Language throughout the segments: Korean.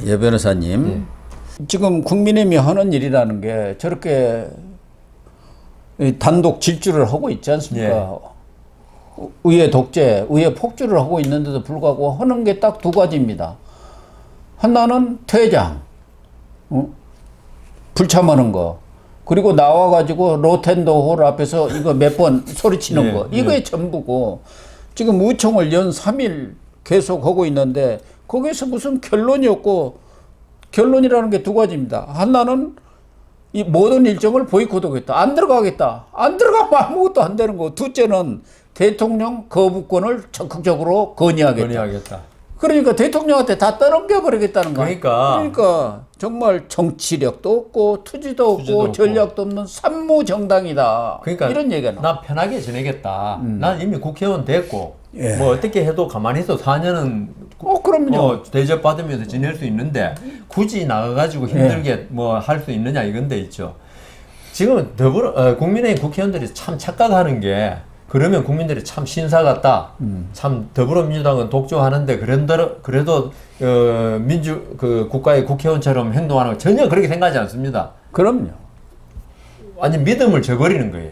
예, 변호사님. 지금 국민의힘이 하는 일이라는 게 저렇게 단독 질주를 하고 있지 않습니까? 의회 독재, 의회 폭주를 하고 있는데도 불구하고 하는 게 딱 두 가지입니다. 하나는 퇴장, 불참하는 거. 그리고 나와가지고 로텐더 홀 앞에서 이거 몇 번 소리치는 거. 이거에 전부고, 지금 의총을 연 3일 계속 하고 있는데, 거기에서 무슨 결론이 없고, 결론이라는 게 두 가지입니다. 하나는 이 모든 일정을 보이콧하겠다. 안 들어가겠다. 안 들어가면 아무것도 안 되는 거. 둘째는 대통령 거부권을 적극적으로 건의하겠다. 그러니까 대통령한테 다 떠넘겨버리겠다는 거야. 그러니까 정말 정치력도 없고 투지도 없고 전략도 없는 산무정당이다. 그러니까 이런 얘기가 나 편하게 지내겠다. 난 이미 국회의원 됐고 뭐 어떻게 해도 가만히 있어 4년은 그럼요. 대접받으면서 지낼 수 있는데 굳이 나가가지고 힘들게 뭐 할 수 있느냐 이건데 있죠. 지금 국민의힘 국회의원들이 참 착각하는 게, 그러면 국민들이 참 신사 같다. 참 더불어민주당은 독조하는데 그래도 국가의 국회의원처럼 행동하는 거 전혀 그렇게 생각하지 않습니다. 그럼요. 완전 믿음을 저버리는 거예요.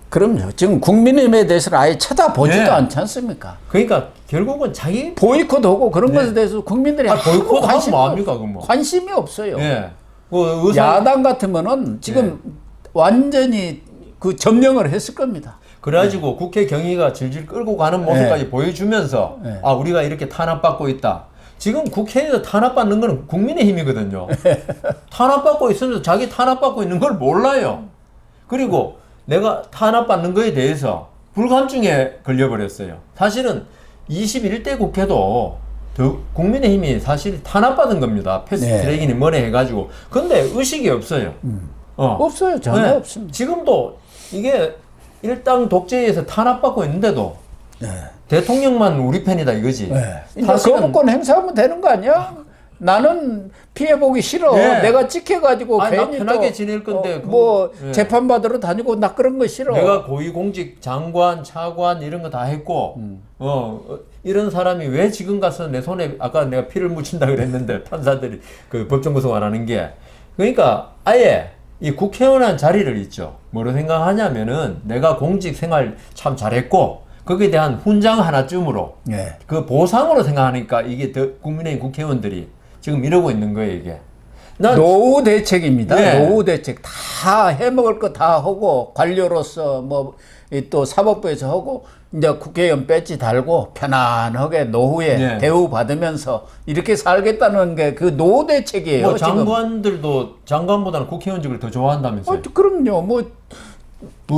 그럼요. 지금 국민의힘에 대해서는 아예 쳐다보지도 않지 않습니까? 그러니까 결국은 자기 보이콧하고 그런 것에 대해서 국민들이 보이콧하면 뭐합니까, 그럼? 관심이 없어요. 야당 같으면은 지금 완전히 그 점령을 했을 겁니다. 그래가지고 국회 경위가 질질 끌고 가는 모습까지 보여주면서 우리가 이렇게 탄압받고 있다. 지금 국회에서 탄압받는 거는 국민의힘이거든요. 탄압받고 있으면서 자기 탄압받고 있는 걸 몰라요. 그리고 내가 탄압받는 거에 대해서 불감증에 걸려버렸어요. 사실은 21대 국회도 국민의힘이 사실 탄압받은 겁니다. 패스트트랙이니 뭐니 해가지고. 근데 의식이 없어요. 없어요. 전혀 없습니다. 지금도 이게 일당 독재에서 탄압받고 있는데도 대통령만 우리 편이다 이거지. 이제 거부권 행사하면 되는 거 아니야? 나는 피해보기 싫어. 내가 찍혀가지고 괜히 편하게 지낼 건데 재판받으러 다니고 나 그런 거 싫어. 내가 고위공직 장관, 차관 이런 거 다 했고 이런 사람이 왜 지금 가서 내 손에 아까 내가 피를 묻힌다 그랬는데 판사들이 그 법정 구속 안 하는 게, 그러니까 아예 이 국회의원 자리를 있죠. 뭐로 생각하냐면은 내가 공직 생활 참 잘했고 거기에 대한 훈장 하나쯤으로 그 보상으로 생각하니까 이게 국민의힘 국회의원들이 지금 이러고 있는 거예요, 이게. 노후 대책입니다. 노후 대책 다 해먹을 거 다 하고 관료로서 또 사법부에서 하고 이제 국회의원 배지 달고 편안하게 노후에 대우 받으면서 이렇게 살겠다는 게 그 노후 대책이에요. 장관들도 장관보다는 국회의원직을 더 좋아한다면서요. 그럼요.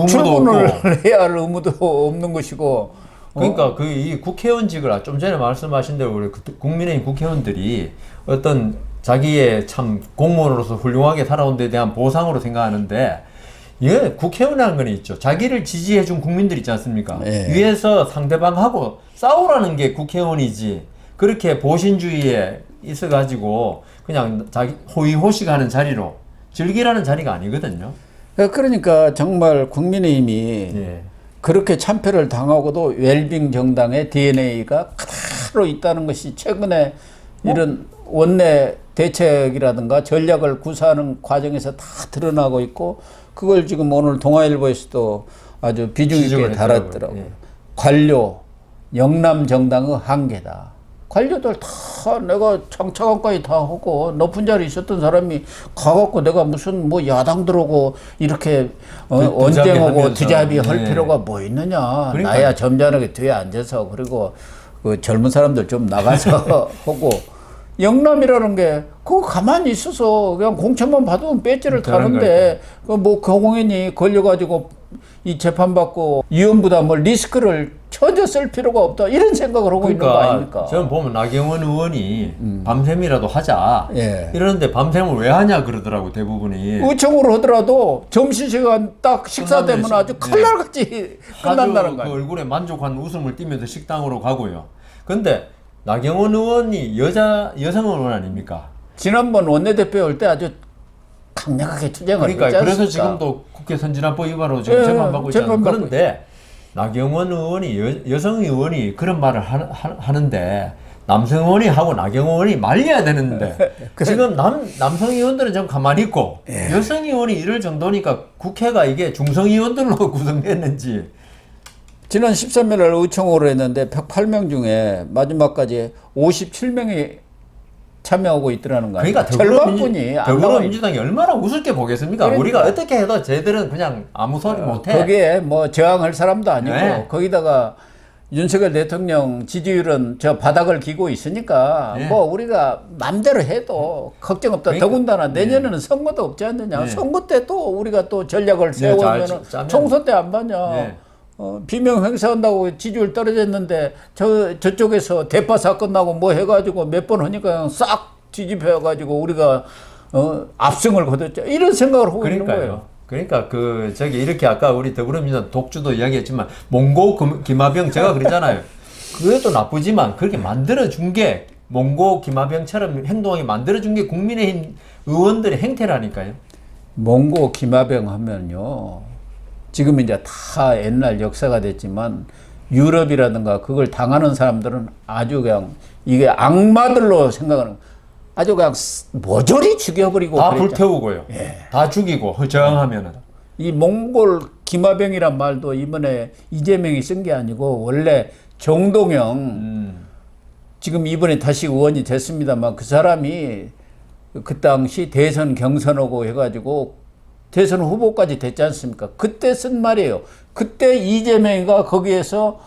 출근을 해야 할 의무도 없는 것이고. 그러니까 이 국회의원직을 좀 전에 말씀하신 대로 우리 국민의힘 국회의원들이 어떤 자기의 참 공무원으로서 훌륭하게 살아온 데 대한 보상으로 생각하는데, 국회의원이라는 건 있죠. 자기를 지지해준 국민들 있지 않습니까? 위에서 상대방하고 싸우라는 게 국회의원이지, 그렇게 보신주의에 있어가지고 그냥 자기 호의호식하는 자리로 즐기라는 자리가 아니거든요. 그러니까 정말 국민의힘이 그렇게 참패를 당하고도 웰빙 정당의 DNA가 그대로 있다는 것이 최근에 이런 원내 대책이라든가 전략을 구사하는 과정에서 다 드러나고 있고, 그걸 지금 오늘 동아일보에서도 아주 비중 있게 달았더라고요. 관료, 영남 정당의 한계다. 관료들 다 내가 장차관까지 다 하고 높은 자리에 있었던 사람이 가갖고 내가 무슨 야당 들어오고 이렇게 언쟁하고 두잡이 할 필요가 뭐 있느냐. 나야 점잖하게 뒤에 앉아서, 그리고 그 젊은 사람들 좀 나가서 하고, 영남이라는 게 그거 가만히 있어서 그냥 공천만 받으면 배지를 타는데 공연이 걸려가지고 이 재판받고 위험보다 리스크를 전혀 쓸 필요가 없다 이런 생각을 하고 있는 거 아닙니까? 저는 보면 나경원 의원이 밤샘이라도 하자 이러는데 밤샘을 왜 하냐 그러더라고 대부분이. 의총으로 하더라도 점심시간 딱 식사 되면 아주 칼날같이 끝난다는 거예요. 그 얼굴에 만족한 웃음을 띠면서 식당으로 가고요. 근데 나경원 의원이 여성 의원 아닙니까? 지난번 원내대표 올 때 아주 강력하게 투쟁을 했지 않습니까? 그래서 지금도 국회 선진화법 위반으로 지금 재판받고 있잖아요. 그런데 나경원 의원이 여성 의원이 그런 말을 하는데 남성 의원이 하고 나경원 의원이 말려야 되는데 지금 남성 의원들은 좀 가만히 있고 여성 의원이 이럴 정도니까 국회가 이게 중성 의원들로 구성됐는지. 지난 13일 의총으로 했는데 108명 중에 마지막까지 57명이 참여하고 있더라는 거 아니에요? 그러니까 절반뿐이 더불어민주당이 얼마나 우습게 보겠습니까? 그러니까. 우리가 어떻게 해도 쟤들은 그냥 아무 소리 못해. 거기에 뭐 저항할 사람도 아니고 네. 거기다가 윤석열 대통령 지지율은 저 바닥을 기고 있으니까 네. 뭐 우리가 맘대로 해도 걱정 없다. 그러니까. 더군다나 내년에는 선거도 없지 않느냐. 네. 선거 때 또 우리가 또 전략을 네, 세우면 짜면. 총선 때 안 받냐. 네. 비명 행사한다고 지지율 떨어졌는데 저쪽에서 대파 사건 나고 뭐 해가지고 몇 번 하니까 그냥 싹 뒤집혀가지고 우리가 압승을 거뒀죠. 이런 생각을 하고 있는 거예요. 그러니까 저기 이렇게 아까 우리 더불어민주당 독주도 이야기했지만 몽고 김하병 제가 그랬잖아요. 그것도 나쁘지만 그렇게 만들어준 게 몽고 김하병처럼 행동하게 만들어준 게 국민의힘 의원들의 행태라니까요. 몽고 김하병 하면요. 지금 이제 다 옛날 역사가 됐지만 유럽이라든가 그걸 당하는 사람들은 아주 그냥 이게 악마들로 생각하는 아주 그냥 모조리 죽여버리고 다 그랬죠. 불태우고요. 다 죽이고 저항하면은. 이 몽골 김하병이란 말도 이번에 이재명이 쓴 게 아니고 원래 정동영 지금 이번에 다시 의원이 됐습니다만 그 사람이 그 당시 대선 경선하고 해가지고 대선 후보까지 됐지 않습니까? 그때 쓴 말이에요. 그때 이재명이가 거기에서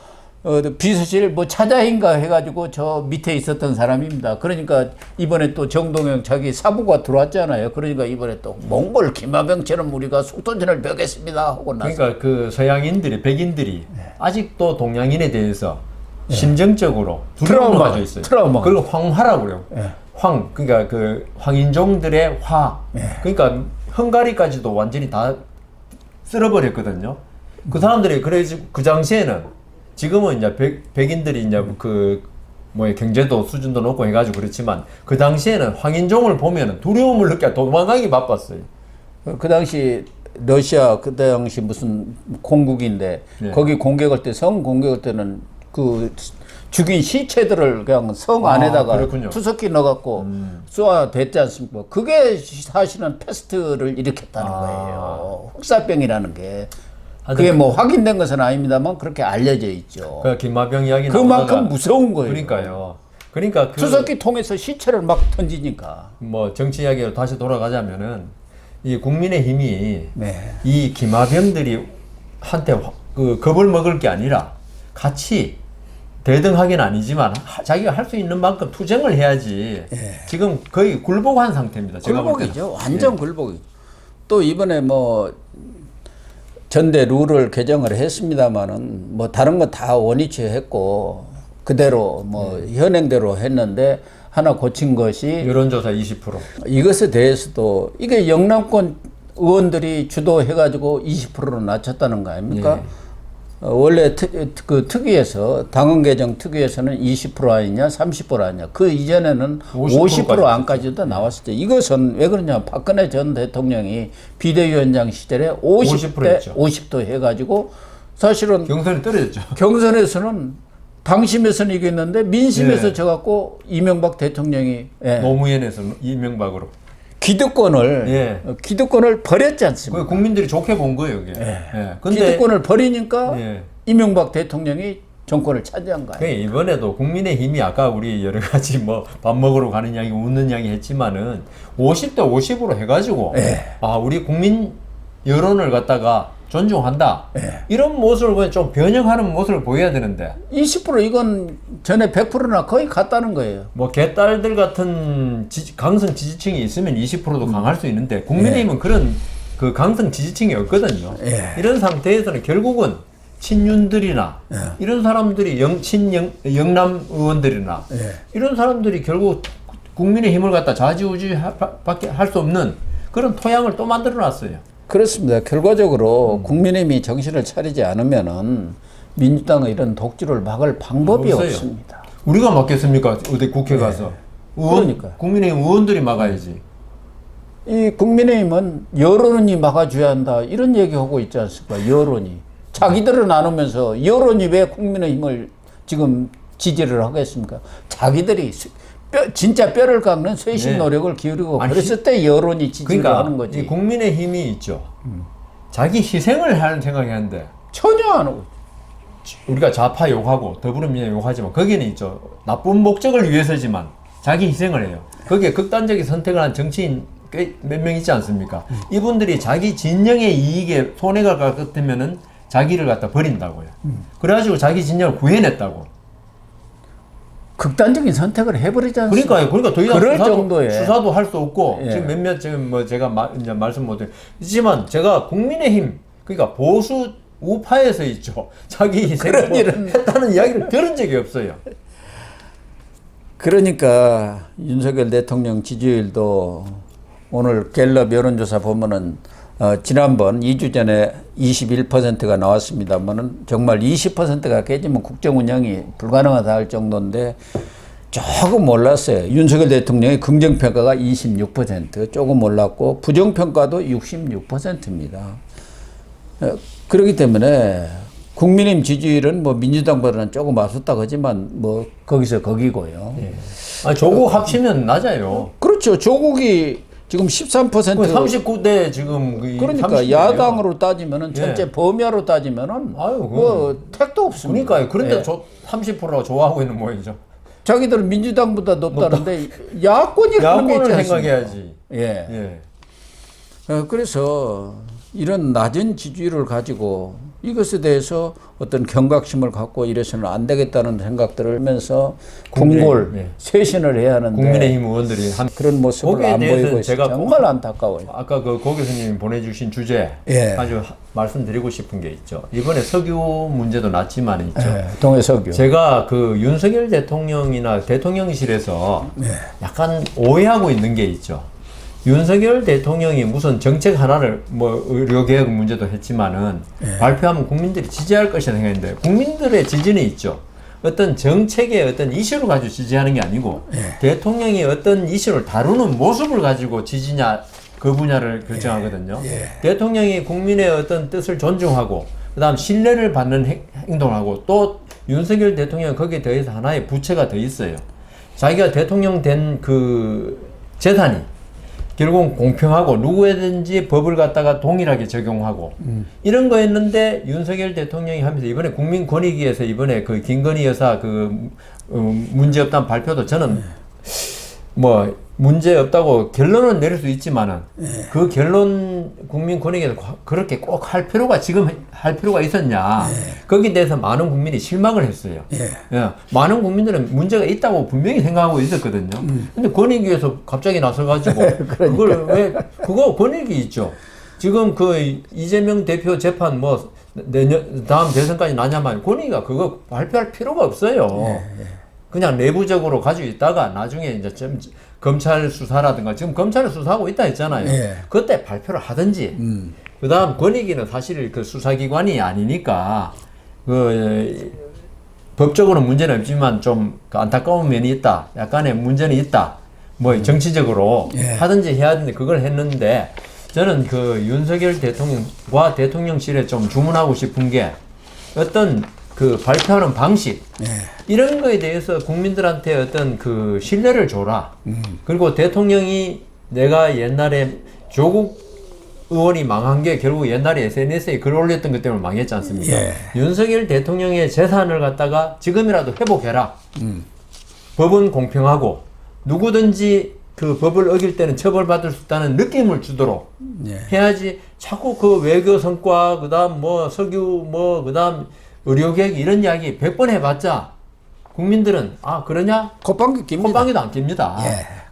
비서실 뭐 차장인가 해가지고 저 밑에 있었던 사람입니다. 그러니까 이번에 또 정동영 자기 사부가 들어왔잖아요. 그러니까 이번에 또 몽골 김하병처럼 우리가 속도전을 벽겠습니다 하고 나서. 그러니까 그 서양인들이 백인들이 아직도 동양인에 대해서 심정적으로 두려움을 가지고 있어요. 트라우마. 그리고 황화라고 그래요. 그러니까 그 황인종들의 화. 그러니까 헝가리까지도 완전히 다 쓸어버렸거든요. 그 사람들이 그래서 그 당시에는 지금은 이제 백인들이 이제 경제도 수준도 높고 해가지고 그렇지만 그 당시에는 황인종을 보면은 두려움을 느껴 도망가기 바빴어요. 그 당시 러시아 그 당시 무슨 공국인데 거기 공격할 때 성 공격할 때는 그 죽인 시체들을 그냥 성 안에다가 그렇군요. 투석기 넣어갖고 쏘아댔지 않습니까? 그게 사실은 패스트를 일으켰다는 거예요. 흑사병이라는 게. 그게 뭐 확인된 것은 아닙니다만 그렇게 알려져 있죠. 그 김하병 이야기 그만큼 무서운 거예요. 그러니까요. 그러니까 투석기 통해서 시체를 막 던지니까. 뭐 정치 이야기로 다시 돌아가자면은 이 국민의힘이 이 김하병들이 한테 겁을 먹을 게 아니라 같이 대등하긴 아니지만 자기가 할 수 있는 만큼 투쟁을 해야지. 지금 거의 굴복한 상태입니다. 제가 볼 때는. 굴복이죠. 완전 굴복이죠. 또 이번에 뭐 전대 룰을 개정을 했습니다만은 뭐 다른 거 다 원위치 했고 그대로 뭐 현행대로 했는데 하나 고친 것이 여론조사 20%. 이것에 대해서도 이게 영남권 의원들이 주도해가지고 20%로 낮췄다는 거 아닙니까? 원래 그 특위에서 당헌 개정 특위에서는 20% 아니냐 30% 아니냐 그 이전에는 50% 안까지도 나왔었죠. 이것은 왜 그러냐 박근혜 전 대통령이 비대위원장 시절에 50대 50도 해가지고 사실은 경선이 떨어졌죠. 경선에서는 당심에서는 이겼는데 민심에서 져갖고 이명박 대통령이 노무현에서 이명박으로 기득권을 버렸지 않습니까? 국민들이 좋게 본 거예요, 이게. 근데 기득권을 버리니까 이명박 대통령이 정권을 차지한 거예요. 이번에도 국민의힘이 아까 우리 여러 가지 뭐 밥 먹으러 가는 이야기, 웃는 이야기 했지만은 50대 50으로 해가지고 우리 국민 여론을 갖다가 존중한다. 이런 모습을 보면 좀 변형하는 모습을 보여야 되는데. 20% 이건 전에 100%나 거의 같다는 거예요. 뭐 개딸들 같은 강성 지지층이 있으면 20%도 강할 수 있는데 국민의힘은 그런 그 강성 지지층이 없거든요. 이런 상태에서는 결국은 친윤들이나 이런 사람들이 영남 의원들이나 이런 사람들이 결국 국민의힘을 갖다 좌지우지밖에 할 수 없는 그런 토양을 또 만들어놨어요. 그렇습니다. 결과적으로 국민의힘이 정신을 차리지 않으면은 민주당의 이런 독주를 막을 방법이 없습니다. 우리가 막겠습니까? 어디 국회 가서 국민의힘 의원들이 막아야지. 이 국민의힘은 여론이 막아줘야 한다 이런 얘기하고 있지 않습니까? 여론이 자기들은 안 오면서 여론이 왜 국민의힘을 지금 지지를 하겠습니까? 자기들이 진짜 뼈를 깎는 쇄신 네. 노력을 기울이고 아니, 그랬을 때 여론이 지지를 그러니까 하는 거지. 이 국민의힘이 있죠. 자기 희생을 하는 생각이 하는데 전혀 안 하고. 우리가 좌파 욕하고 더불어민주당 욕하지만 거기는 있죠. 나쁜 목적을 위해서지만 자기 희생을 해요. 거기에 극단적인 선택을 한 정치인 꽤 몇 명 있지 않습니까? 이분들이 자기 진영의 이익에 손해가 갈 것 같으면은 자기를 갖다 버린다고요. 그래가지고 자기 진영을 구해냈다고. 극단적인 선택을 해버리지 않습니까? 그러니까 더 이상 그럴 정도의 수사도 할 수 없고 예. 지금 몇몇 지금 뭐 제가 이제 말씀 못했지만 제가 국민의힘 그러니까 보수 우파에서 있죠. 자기 희생을 그런 일은 했다는 이야기를 들은 적이 없어요. 그러니까 윤석열 대통령 지지율도 오늘 갤럽 여론조사 보면은 지난번 2주 전에 21%가 나왔습니다만은 정말 20%가 깨지면 국정 운영이 불가능하다 할 정도인데 조금 올랐어요. 윤석열 대통령의 긍정평가가 26%, 조금 올랐고 부정평가도 66%입니다. 그렇기 때문에 국민의힘 지지율은 뭐 민주당보다는 조금 앞섰다고 하지만 뭐 거기서 거기고요. 예. 아니, 조국 합치면 낮아요. 그렇죠. 조국이 지금 13%. 39대 지금 그러니까 30대예요. 야당으로 따지면은 예. 전체 범야로 따지면은 아유, 뭐 택도 없습니다. 그러니까요. 그런데 예. 30%가 좋아하고 있는 모양이죠. 자기들은 민주당보다 높다는데 야권이 그런 게 있지 야권을 않습니까? 생각해야지. 예. 예. 그래서 이런 낮은 지지율을 가지고 이것에 대해서 어떤 경각심을 갖고 이래서는 안 되겠다는 생각들을 하면서 궁골 예. 쇄신을 해야 하는데 국민의힘 의원들이 한 그런 모습을 거기에 안 대해서는 보이고 있어요. 제가 정말 안타까워요. 아까 그 고 교수님이 보내주신 주제 예. 아주 말씀드리고 싶은 게 있죠. 이번에 석유 문제도 났지만 있죠. 예. 동해석유. 제가 그 윤석열 대통령이나 대통령실에서 약간 오해하고 있는 게 있죠. 윤석열 대통령이 무슨 정책 하나를 뭐 의료개혁 문제도 했지만은 발표하면 국민들이 지지할 것이라 생각했는데 국민들의 지지는 있죠. 어떤 정책의 어떤 이슈를 가지고 지지하는 게 아니고 대통령이 어떤 이슈를 다루는 모습을 가지고 지지냐 그 분야를 결정하거든요. 대통령이 국민의 어떤 뜻을 존중하고 그다음 신뢰를 받는 행동을 하고 또 윤석열 대통령은 거기에 더해서 하나의 부채가 더 있어요. 자기가 대통령 된 그 재산이 결국은 공평하고 누구에든지 법을 갖다가 동일하게 적용하고 이런 거였는데 윤석열 대통령이 하면서 이번에 국민권익위에서 이번에 그 김건희 여사 그 문제 없다는 발표도 저는 뭐 문제 없다고 결론은 내릴 수 있지만은 그 결론 국민권익위에서 그렇게 꼭 할 필요가 지금 할 필요가 있었냐 거기에 대해서 많은 국민이 실망을 했어요. 예. 많은 국민들은 문제가 있다고 분명히 생각하고 있었거든요. 근데 권익위에서 갑자기 나서가지고 그걸 왜 그거 권익위 있죠. 지금 그 이재명 대표 재판 뭐 내년 다음 대선까지 나냐면 권익위가 그거 발표할 필요가 없어요. 그냥 내부적으로 가지고 있다가 나중에 이제 좀 검찰 수사라든가 지금 검찰을 수사하고 있다 했잖아요. 그때 발표를 하든지. 그다음 권익위는 사실 그 수사기관이 아니니까 그 법적으로 문제는 없지만 좀 안타까운 면이 있다. 약간의 문제는 있다. 뭐 정치적으로 하든지 해야 되는데 그걸 했는데 저는 그 윤석열 대통령과 대통령실에 좀 주문하고 싶은 게 어떤 그 발표하는 방식 이런 거에 대해서 국민들한테 어떤 그 신뢰를 줘라. 그리고 대통령이 내가 옛날에 조국 의원이 망한 게 결국 옛날에 SNS에 글 올렸던 것 때문에 망했지 않습니까? 윤석열 대통령의 재산을 갖다가 지금이라도 회복해라. 법은 공평하고 누구든지 그 법을 어길 때는 처벌받을 수 있다는 느낌을 주도록 해야지 자꾸 그 외교 성과 그다음 뭐 석유 뭐 그다음 의료개혁 이런 이야기 100번 해봤자 국민들은 아 그러냐? 콧방귀 낍니다. 콧방귀도 안 낍니다.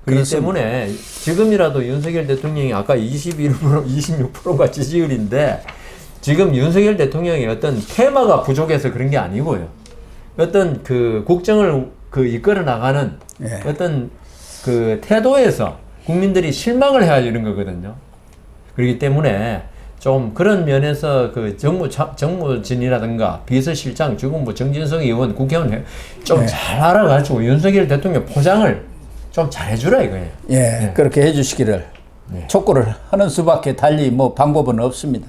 그렇기 때문에 지금이라도 윤석열 대통령이 아까 21% 26%가 지지율인데 지금 윤석열 대통령이 어떤 테마가 부족해서 그런 게 아니고요. 어떤 그 국정을 그 이끌어 나가는 어떤 그 태도에서 국민들이 실망을 해야 이런 거거든요. 그렇기 때문에 좀 그런 면에서 그 정무진이라든가 비서실장 지금 뭐 정진석 의원 국회의원 좀 잘 알아가지고 윤석열 대통령 포장을 좀 잘해주라 이거예요. 그렇게 해주시기를 촉구를 하는 수밖에 달리 뭐 방법은 없습니다.